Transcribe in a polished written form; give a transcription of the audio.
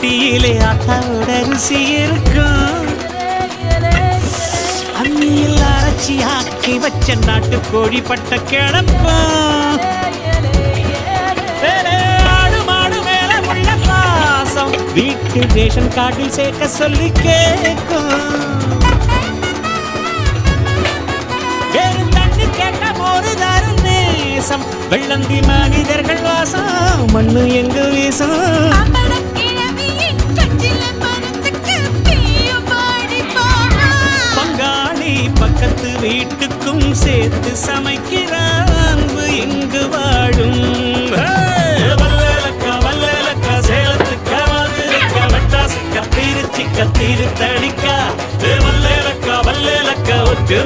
ரொட்டியிலே ஆத்தாவோட ருசி இருக்கும். அம்மியில் அரைச்சி ஆக்கி வச்ச நாட்டு கோழி பட்ட கிளப்பம். ஆடு மாடு மேல உள்ள பாசம் வீட்டு ரேஷன் கார்டில் சேர்க்க சொல்லி கேட்கும். வேறு தண்ணி கேட்ட போது தரும் நேசம் வெள்ளந்தி மனிதர்கள் வாசம் மண்ணு எங்கு வீசம். பங்காளி பக்கத்து வீட்டுக்கும் சேர்த்து சமைக்கிற அன்பு எங்கு வாழும். வல்லலக்கா வல்லலக்கா சேலத்துக்கா மதுரைக்கா மெட்ராஸுக்கா திருச்சி கத்திரு தடிக்கா வல்லலக்கா வல்லலக்கா ஒட்டு